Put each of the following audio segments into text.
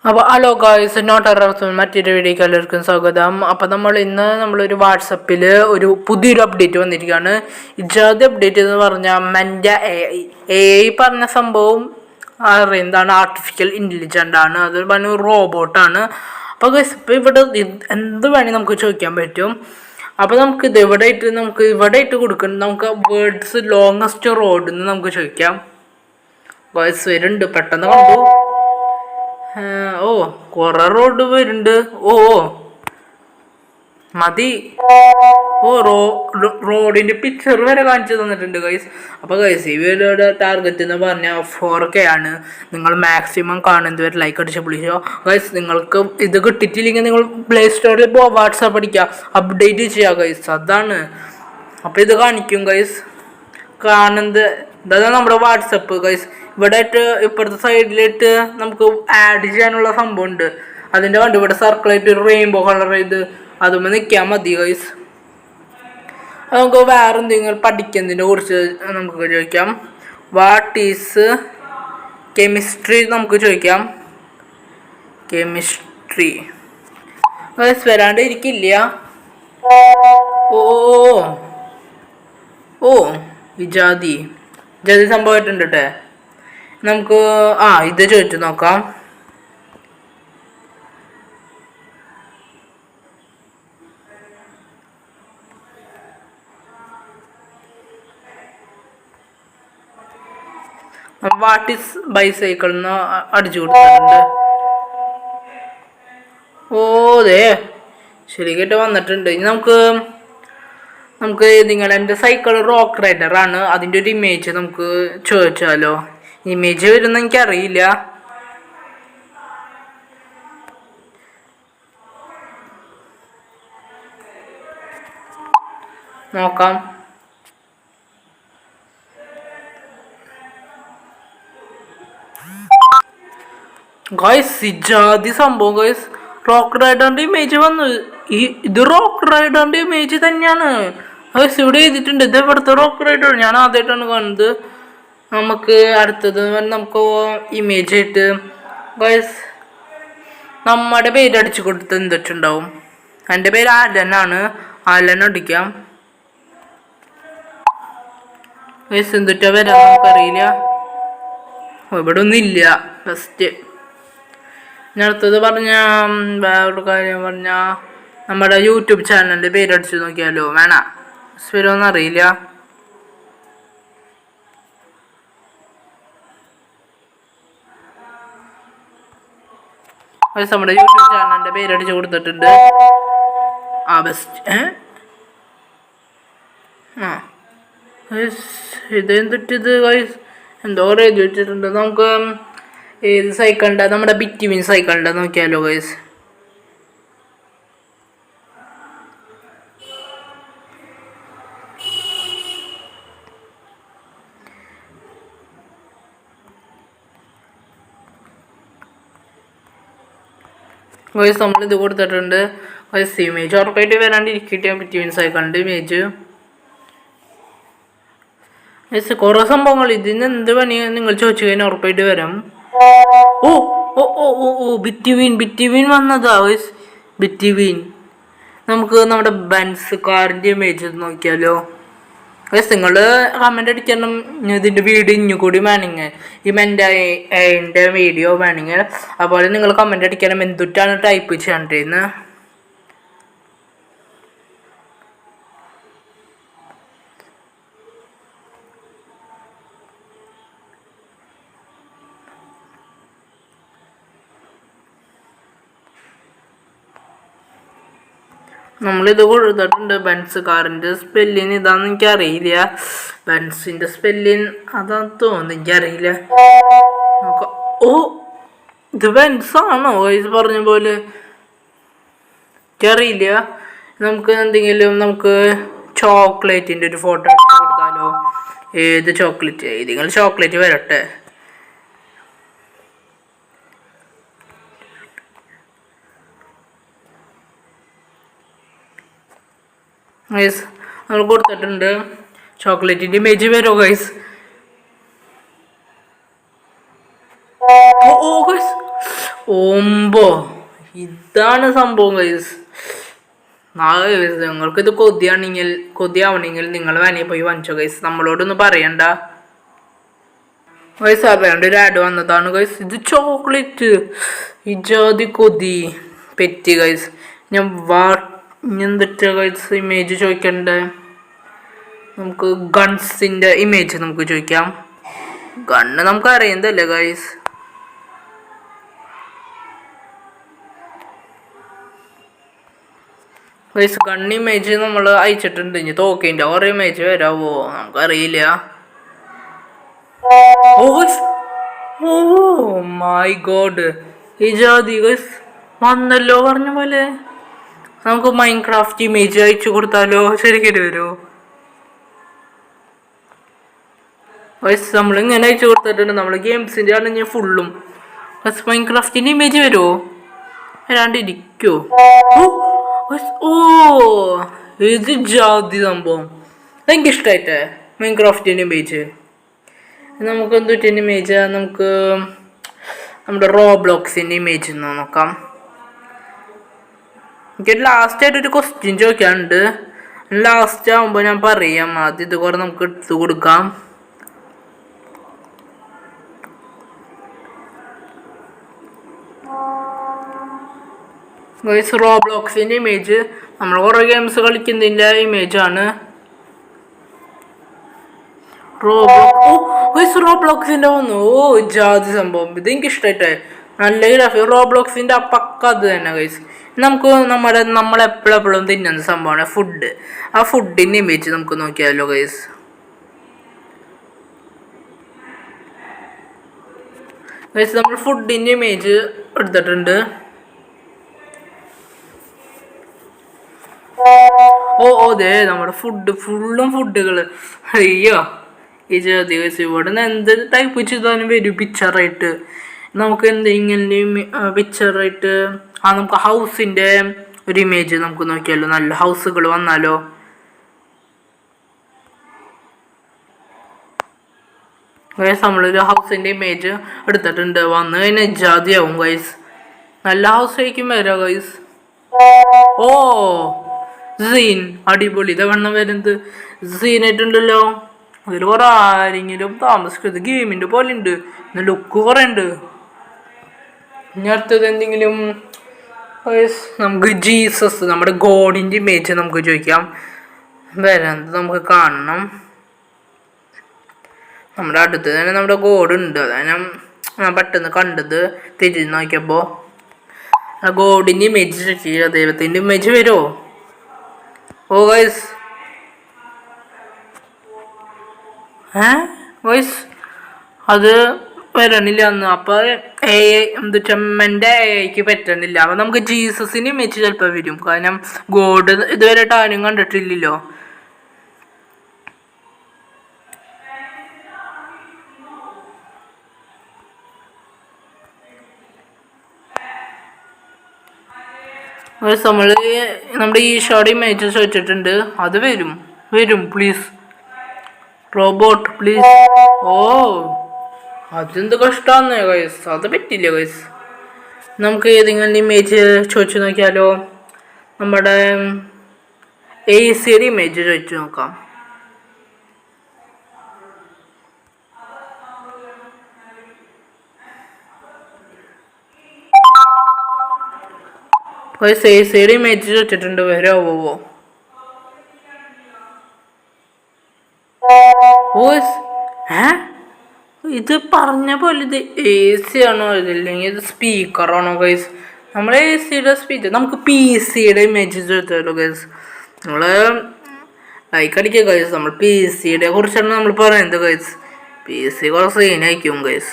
അപ്പോൾ hello guys not arouse മറ്റൊരു വീഡിയോക്ക് എല്ലാവർക്കും സ്വാഗതം. അപ്പോൾ നമ്മളൊരു വാട്സപ്പിൽ ഒരു പുതിയൊരു അപ്ഡേറ്റ് വന്നിരിക്കുകയാണ്. ഇജാതി അപ്ഡേറ്റ് എന്ന് പറഞ്ഞാൽ AI പറഞ്ഞ സംഭവം അറിയുന്നതാണ്, ആർട്ടിഫിഷ്യൽ ഇൻ്റലിജൻ്റ് ആണ്, അത് പറഞ്ഞ റോബോട്ടാണ്. അപ്പോൾ ഗൈസ് ഇപ്പോൾ ഇവിടെ എന്ത് വേണമെങ്കിൽ നമുക്ക് ചോദിക്കാൻ പറ്റും. അപ്പോൾ നമുക്കിത് ഇവിടെ ഇട്ട് കൊടുക്കണം. നമുക്ക് വേർഡ്സ് ലോങ്ങസ്റ്റ് റോഡ് എന്ന് നമുക്ക് ചോദിക്കാം. ഗൈസ് വരുന്നുണ്ട്, പെട്ടെന്ന് കണ്ടു. കുറെ റോഡ് വരുന്നുണ്ട്. മതി. റോഡിന്റെ പിക്ചർ വരെ കാണിച്ചു തന്നിട്ടുണ്ട് ഗൈസ്. അപ്പോൾ ഗൈസ് ഈ വീഡിയോയുടെ ടാർഗറ്റ് എന്ന് പറഞ്ഞാൽ 4K ആണ്. നിങ്ങൾ മാക്സിമം കാണുന്നത് വരെ ലൈക്ക് അടിച്ച് വിളിച്ചോ ഗൈസ്. നിങ്ങൾക്ക് ഇത് കിട്ടിയിട്ടില്ലെങ്കിൽ നിങ്ങൾ പ്ലേ സ്റ്റോറിൽ പോവാം, വാട്സാപ്പ് അടിക്കുക, അപ്ഡേറ്റ് ചെയ്യുക ഗൈസ്. അതാണ്. അപ്പോൾ ഇത് കാണിക്കും ഗൈസ്. കാണുന്നത് ഇതാണ് നമ്മുടെ വാട്സപ്പ് ഗൈസ്. ഇവിടെ ഇപ്പുറത്തെ സൈഡിലിട്ട് നമുക്ക് ആഡ് ചെയ്യാനുള്ള സംഭവം ഉണ്ട്. അതിൻ്റെ കണ്ട് ഇവിടെ സർക്കിളായിട്ട് ഒരു റെയിൻബോ കളർ ചെയ്ത് അതുമ്പോൾ നിൽക്കാൻ മതി ഗൈസ്. നമുക്ക് വേറെ എന്തെങ്കിലും പഠിക്കുന്നതിനെ കുറിച്ച് നമുക്ക് ചോദിക്കാം. വാട്ട് ഈസ് കെമിസ്ട്രി നമുക്ക് ചോദിക്കാം. കെമിസ്ട്രി ഗൈസ് വരാണ്ട് ഇരിക്കില്ല. ജാതി സംഭവമായിട്ടുണ്ട് കേട്ടെ. നമുക്ക് ഇത് ചോദിച്ചു നോക്കാം. വാട്ട് ഈസ് ബൈസൈക്കിൾ എന്ന് അടിച്ചു കൊടുത്തിട്ടുണ്ട്. ശരിയായിട്ട് വന്നിട്ടുണ്ട്. ഇനി നമുക്ക് എൻ്റെ സൈക്കിൾ റോക്ക് റൈഡർ ആണ്, അതിൻ്റെ ഒരു ഇമേജ് നമുക്ക് ചോദിച്ചാലോ. ഇമേജ് വരുന്ന എനിക്കറിയില്ല. നോക്കാം. ഗൈസ് ഇജാതി സംഭവം ഗൈസ്. റോക്ക് റൈഡറിന്റെ ഇമേജ് വന്നു. ഇത് റോക്ക് റൈഡറിന്റെ ഇമേജ് തന്നെയാണ് ഗൈസ്. ഇവിടെ എഴുതിയിട്ടുണ്ട് ഇത് ഇവിടുത്തെ റോക്ക് റൈഡർ. ഞാൻ ആദ്യമായിട്ടാണ് കാണുന്നത്. നമുക്ക് അടുത്തത് നമുക്ക് ഇമേജ് ആയിട്ട് ഗൈസ് നമ്മുടെ പേര് അടിച്ചു കൊടുത്ത് എന്തിട്ടുണ്ടാവും. എൻ്റെ പേര് ആലനാണ്. ആലൻ അടിക്കാം ഗൈസ്. എന്തിട്ടാ വരാൻ നമുക്കറിയില്ല. ഇവിടെ ഒന്നും ഇല്ല. ഫസ്റ്റ് ഞാൻ അടുത്തത് വേറൊരു കാര്യം നമ്മുടെ യൂട്യൂബ് ചാനലിൻ്റെ പേരടിച്ച് നോക്കിയാലോ. വരുമോന്ന് അറിയില്ല. നമ്മുടെ യൂട്യൂബ് ചാനലിൻ്റെ പേരടിച്ച് കൊടുത്തിട്ടുണ്ട്. ബെസ്റ്റ് ഇതെന്തിട്ടിത് ഗൈസ് എന്തോ എഴുതി വെച്ചിട്ടുണ്ട്. നമുക്ക് ഏത് സൈക്കിളുണ്ട്? നമ്മുടെ ബിറ്റ്വീൻ സൈക്കിളുണ്ട് നോക്കിയാലോ ഗൈസ്. ഗൈസ് നമ്മളിത് കൊടുത്തിട്ടുണ്ട് ഗൈസ്. ഇമേജ് ഉറപ്പായിട്ട് വരാണ്ടിരിക്കട്ടെ. ബിറ്റ്വീൻ സൈക്കിളിൻ്റെ ഇമേജ് ഗൈസ്. കുറേ സംഭവങ്ങൾ ഇതിന് എന്ത് പണി നിങ്ങൾ ചോദിച്ചു കഴിഞ്ഞാൽ ഉറപ്പായിട്ട് വരാം. ബിറ്റ്വീൻ വന്നതാ ഗൈസ്. ബിറ്റ്വീൻ നമുക്ക് നമ്മുടെ ബെൻസ് കാറിൻ്റെ ഇമേജ് നോക്കിയാലോ ഗൈസ്. നിങ്ങൾ കമൻ്റ് അടിക്കണം ഇതിൻ്റെ വീഡിയോ ഇഞ്ഞു കൂടി വേണമെങ്കിൽ എൻ്റെ വീഡിയോ വേണമെങ്കിൽ. അതുപോലെ നിങ്ങൾ കമൻ്റ് അടിക്കണം എന്തിട്ടാണ് ടൈപ്പ് ചെയ്യേണ്ടതെന്ന്. നമ്മളിത് കൊടുത്തിട്ടുണ്ട്. ബെൻസ് കാറിൻ്റെ സ്പെല്ലിങ് ഇതാന്ന് എനിക്കറിയില്ല. ബെൻസിൻ്റെ സ്പെല്ലിങ് അതാന്ന് തോന്നുന്നു, എനിക്കറിയില്ല. ഇത് ബെൻസാണോ വയസ്സ് പറഞ്ഞ പോലെ? എനിക്കറിയില്ല. നമുക്ക് ചോക്ലേറ്റിൻ്റെ ഒരു ഫോട്ടോ എടുത്ത് കൊടുത്താലോ. ഏത് ചോക്ലേറ്റ്? ഏതെങ്കിലും ചോക്ലേറ്റ് വരട്ടെ. ഗൈസ് നമ്മൾ കൊടുത്തിട്ടുണ്ട്. ചോക്ലേറ്റിൻ്റെ ഇമേജ് വരുമോ ഗൈസ്? ഓമ്പോ ഇതാണ് സംഭവം ഗൈസ്. നാളെ നിങ്ങൾക്കിത് കൊതിയാവണമെങ്കിൽ നിങ്ങൾ വേണമെങ്കിൽ പോയി വാങ്ങിച്ചോ ഗൈസ്, നമ്മളോടൊന്നും പറയണ്ട ഗൈസ്. അറിയാണ്ട് ഒരു ആഡ് വന്നതാണ് ഗൈസ്. ഇത് ചോക്ലേറ്റ് ഇജാതി കൊതി പെറ്റി ഗൈസ്. ഞാൻ എന്തിട്ട് ഗൈസ് ഇമേജ് ചോദിക്കണ്ടേ? നമുക്ക് ഗൺസിൻ്റെ ഇമേജ് നമുക്ക് ചോദിക്കാം. ഗണ്ണ് നമുക്ക് അറിയുന്നതല്ലേ ഗൈസ്. ഗൈസ് ഗൺ ഇമേജ് നമ്മൾ അയച്ചിട്ടുണ്ട്. ഇനി തോക്കിൻ്റെ കുറേ ഇമേജ് വരാവോ നമുക്കറിയില്ല. ഓ മൈ ഗോഡ് ഈ ജാതി ഗൈസ് വന്നല്ലോ പറഞ്ഞ പോലെ. നമുക്ക് മൈൻക്രാഫ്റ്റ് ഇമേജ് അയച്ചു കൊടുത്താലോ? ശരിക്കും വരുമോ ഗൈസ്? നമ്മളിങ്ങനെ അയച്ചു കൊടുത്തിട്ടുണ്ട്. നമ്മൾ ഗെയിംസിൻ്റെ ആണ് ഞാൻ ഫുള്ളും. ഗൈസ് മൈൻക്രാഫ്റ്റിൻ്റെ ഇമേജ് വരുമോ? വരാണ്ടിരിക്കുമോ? ഓ ഇത് ജാതി സംഭവം എനിക്കിഷ്ടമായിട്ടേ മൈൻക്രാഫ്റ്റിൻ്റെ ഇമേജ്. നമുക്ക് എന്തുറ്റിൻ്റെ ഇമേജ്? നമുക്ക് നമ്മുടെ റോബ്ലോക്സിൻ്റെ ഇമേജ് നോക്കാം. എനിക്ക് ലാസ്റ്റായിട്ടൊരു ക്വസ്റ്റ്യൻ ചോദിക്കാനുണ്ട്. ലാസ്റ്റ് ആകുമ്പോൾ ഞാൻ പറയാം. ആദ്യം ഇത് കൂടെ നമുക്ക് എടുത്ത് കൊടുക്കാം. ഗൈസ് റോബ്ലോക്സിൻ്റെ ഇമേജ് നമ്മൾ കുറേ ഗെയിംസ് കളിക്കുന്നതിൻ്റെ ഇമേജാണ്. റോബ്ലോക്സിൻ്റെ വന്നു. ഓ ജാതി സംഭവം ഇത് എനിക്ക് ഇഷ്ടമായിട്ടേ. നല്ല ഗ്രാഫിക് റോബ്ലോക്സിൻ്റെ ആ പക്ക അത് തന്നെ ഗൈസ്. നമുക്ക് നമ്മളെപ്പോഴും തിന്നുന്ന സംഭവമാണ് ഫുഡ്. ആ ഫുഡിൻ്റെ ഇമേജ് നമുക്ക് നോക്കിയാലോ ഗൈസ്. ഗൈസ് നമ്മൾ ഫുഡിൻ്റെ ഇമേജ് എടുത്തിട്ടുണ്ട്. അതെ നമ്മുടെ ഫുള്ളും ഫുഡുകൾ. അയ്യോ ഈ ജാതി ഗൈസ്. ഇവിടെ നിന്ന് എന്ത് ടൈപ്പ് ചെയ്താലും വരും പിക്ചറായിട്ട്. നമുക്ക് എന്തെങ്കിലും പിക്ചറായിട്ട് നമുക്ക് ഹൗസിൻ്റെ ഒരു ഇമേജ് നമുക്ക് നോക്കിയാലോ. നല്ല ഹൗസുകൾ വന്നാലോ? ഗൈസ് നമ്മളൊരു ഹൗസിൻ്റെ ഇമേജ് എടുത്തിട്ടുണ്ട്. വന്നു കഴിഞ്ഞാൽ ജാതിയാവും ഗൈസ്. നല്ല ഹൗസ് ആയിരിക്കും വരാം ഗൈസ്. ഓ സീൻ അടിപൊളി. ഇതെണ്ണം വരുന്നത് സീനായിട്ടുണ്ടല്ലോ. അതിൽ കുറെ ആരെങ്കിലും താമസിക്കുന്നത് ഗെയിമിൻ്റെ പോലെ ഉണ്ട്. ലുക്ക് കുറേ ഉണ്ട്. ഇനി അടുത്തത് എന്തെങ്കിലും നമുക്ക് ജീസസ് നമ്മുടെ ഗോഡിൻ്റെ ഇമേജ് നമുക്ക് ചോദിക്കാം. വരുന്നത് നമുക്ക് കാണണം. നമ്മുടെ അടുത്ത് തന്നെ നമ്മുടെ ഗോഡ് ഉണ്ട്. അതാണ് ഞാൻ പെട്ടെന്ന് കണ്ടത് തിരിഞ്ഞ് നോക്കിയപ്പോൾ. ആ ഗോഡിൻ്റെ ഇമേജ് ചോദിക്കുക. ദൈവത്തിൻ്റെ ഇമേജ് വരുമോ? ഓ ഗൈസ് ഗൈസ് അത് വരണില്ല അന്ന്. അപ്പോൾ എൻ്റെ എക്ക് പറ്റണില്ല. അപ്പോൾ നമുക്ക് ജീസസിൻ്റെ ഇമേജ് ചിലപ്പോൾ വരും. കാരണം ഗോഡ് ഇതുവരെ ആരും കണ്ടിട്ടില്ലല്ലോ. നമ്മൾ നമ്മുടെ ഈശോയുടെ ഇമേജ് വെച്ചിട്ടുണ്ട്. അത് വരും പ്ലീസ് റോബോട്ട് പ്ലീസ്. ഓ അതെന്ത് കഷ്ടമാണ് ഗൈസ്. അത് പറ്റില്ല ഗൈസ്. നമുക്ക് ഏതെങ്കിലും ഇമേജ് ചോദിച്ചു നോക്കിയാലോ? നമ്മുടെ AC ഇമേജ് ചോദിച്ചു നോക്കാം. AC ഇമേജ് ചോദിച്ചിട്ടുണ്ട്. വരാവോ? ഇത് പറഞ്ഞ പോലെ ഇത് AC ആണോ ഇതില്ലെങ്കിൽ ഇത് സ്പീക്കറാണോ ഗൈസ്? നമ്മൾ ACയുടെ സ്പീക്കർ. നമുക്ക് PCയുടെ ഇമേജ് ചോദിച്ചാലോ ഗൈസ്? നമ്മൾ ലൈക്ക് അടിക്കുക ഗൈസ്. നമ്മൾ PCയുടെ കുറിച്ചാണ് നമ്മൾ പറയുന്നത് ഗൈസ്. PC കുറച്ച് സീനായിരിക്കും ഗൈസ്.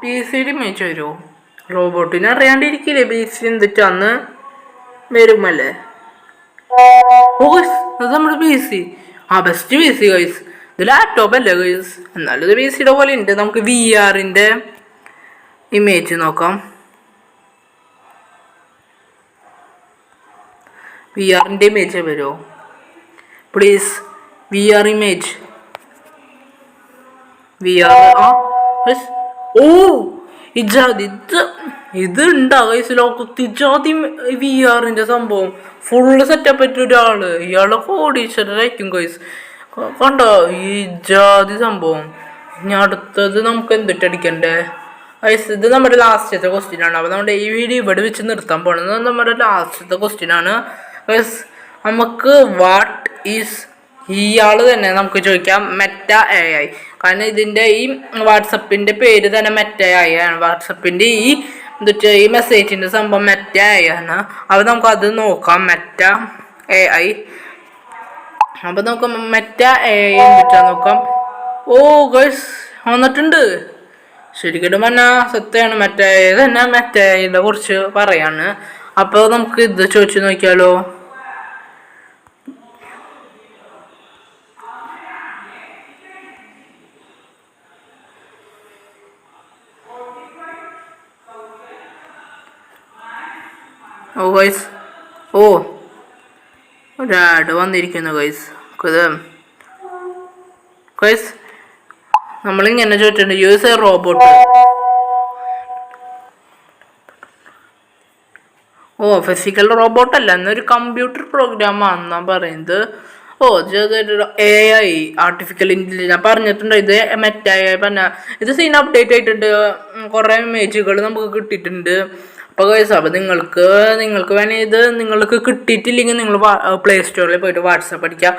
PCയുടെ ഇമേജ് വരുമോ? റോബോട്ടിനെ അറിയാണ്ടിരിക്കില്ലേ PC എന്തിട്ടാന്ന് വരുമല്ലേ? അത് നമ്മുടെ PC. Best PC guys. ഇത് ലാപ്ടോപ്പ് അല്ലേ ഗൈസ്? എന്നാലും ഇത് PCയുടെ പോലെ ഉണ്ട്. നമുക്ക് VRൻ്റെ ഇമേജ് നോക്കാം. VRൻ്റെ ഇമേജ് വരുമോ പ്ലീസ്? VR image VR. ആ guys, ഓ ഇജാതി ഇത് ഉണ്ടാ ഗൈസ് ലോകത്ത് ഇജാതി VR-ന്റെ സംഭവം ഫുള്ള് സെറ്റപ്പ് പറ്റിയ ഒരാള്. ഇയാളെ കോടീശ്വരരായിരിക്കും ഗൈസ്. കണ്ടോ ഈ ജാതി സംഭവം. ഇനി അടുത്തത് നമുക്ക് എന്തിട്ടടിക്കണ്ടേ ഗൈസ്? ഇത് നമ്മുടെ ലാസ്റ്റത്തെ ക്വസ്റ്റ്യൻ ആണ്. അപ്പോൾ നമ്മുടെ ഈ വീഡിയോ ഇവിടെ വെച്ച് നിർത്താൻ പോകുന്നത് നമ്മുടെ ലാസ്റ്റത്തെ ക്വസ്റ്റ്യൻ ആണ് ഗൈസ്. നമുക്ക് വാട്ട് ഈസ് ഇയാള് തന്നെ നമുക്ക് ചോദിക്കാം മെറ്റ AI. കാരണം ഇതിൻ്റെ ഈ വാട്സപ്പിൻ്റെ പേര് തന്നെ മെറ്റ AI ആണ്. വാട്സപ്പിൻ്റെ ഈ എന്താ ഈ മെസ്സേജിൻ്റെ സംഭവം മെറ്റ AI ആണ്. അപ്പോൾ നമുക്കത് നോക്കാം മെറ്റ AI. അപ്പോൾ നമുക്ക് മെറ്റ AI എന്തിട്ടാ നോക്കാം. ഓ ഗൈസ് വന്നിട്ടുണ്ട്. ശരിക്കും പറഞ്ഞാൽ സത്യമാണ് മെറ്റ AI തന്നെ മെറ്റ AIനെ കുറിച്ച് പറയാണ്. അപ്പോൾ നമുക്ക് ഇത് ചോദിച്ചു നോക്കിയാലോ. ഓ ഗൈസ് ഓ ഒരു ആഡ് വന്നിരിക്കുന്നു ഗൈസ്. ഗൈസ് നമ്മളിങ്ങനെ ചോദിച്ചിട്ടുണ്ട് യൂസ് എ റോബോട്ട്. ഓ ഫിസിക്കൽ റോബോട്ട് അല്ല, എന്നൊരു കമ്പ്യൂട്ടർ പ്രോഗ്രാം ആണെന്നാ പറയുന്നത്. ഓ AI ആർട്ടിഫിഷ്യൽ ഇൻ്റലിജൻസ് ഞാൻ പറഞ്ഞിട്ടുണ്ട്. ഇത് മെറ്റ AI പറഞ്ഞ ഇത് സീൻ അപ്ഡേറ്റ് ആയിട്ടുണ്ട്. കുറേ ഇമേജുകൾ നമുക്ക് കിട്ടിയിട്ടുണ്ട്. അപ്പോൾ ഗൈസ് അപ്പോൾ നിങ്ങൾക്ക് വേണമെങ്കിൽ ഇത് നിങ്ങൾക്ക് കിട്ടിയിട്ടില്ലെങ്കിൽ നിങ്ങൾ പ്ലേ സ്റ്റോറിൽ പോയിട്ട് വാട്സപ്പ് അടിക്കുക.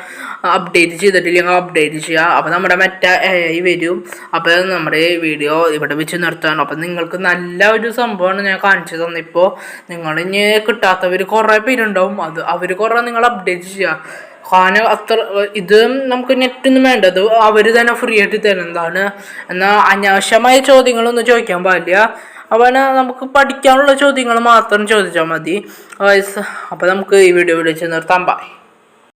അപ്ഡേറ്റ് ചെയ്തിട്ടില്ലെങ്കിൽ അപ്ഡേറ്റ് ചെയ്യുക. അപ്പോൾ നമ്മുടെ മെറ്റ AI വരും. അപ്പോൾ നമ്മുടെ ഈ വീഡിയോ ഇവിടെ വെച്ച് നിർത്താണ്. അപ്പോൾ നിങ്ങൾക്ക് നല്ല ഒരു സംഭവമാണ് ഞാൻ കാണിച്ചു തന്നിപ്പോൾ. നിങ്ങളിനി കിട്ടാത്തവർ കുറേ പേരുണ്ടാവും. അവർ കുറേ നിങ്ങൾ അപ്ഡേറ്റ് ചെയ്യുക. കാരണം അത്ര ഇത് നമുക്ക് നെറ്റൊന്നും വേണ്ടത് അവർ തന്നെ ഫ്രീ ആയിട്ട് തരുന്നതാണ്. എന്നാൽ അനാവശ്യമായ ചോദ്യങ്ങളൊന്നും ചോദിക്കാൻ പാടില്ല. അവന് നമുക്ക് പഠിക്കാനുള്ള ചോദ്യങ്ങൾ മാത്രം ചോദിച്ചാൽ മതി. അപ്പോൾ നമുക്ക് ഈ വീഡിയോ വിളിച്ച് നിർത്താം. ബൈ.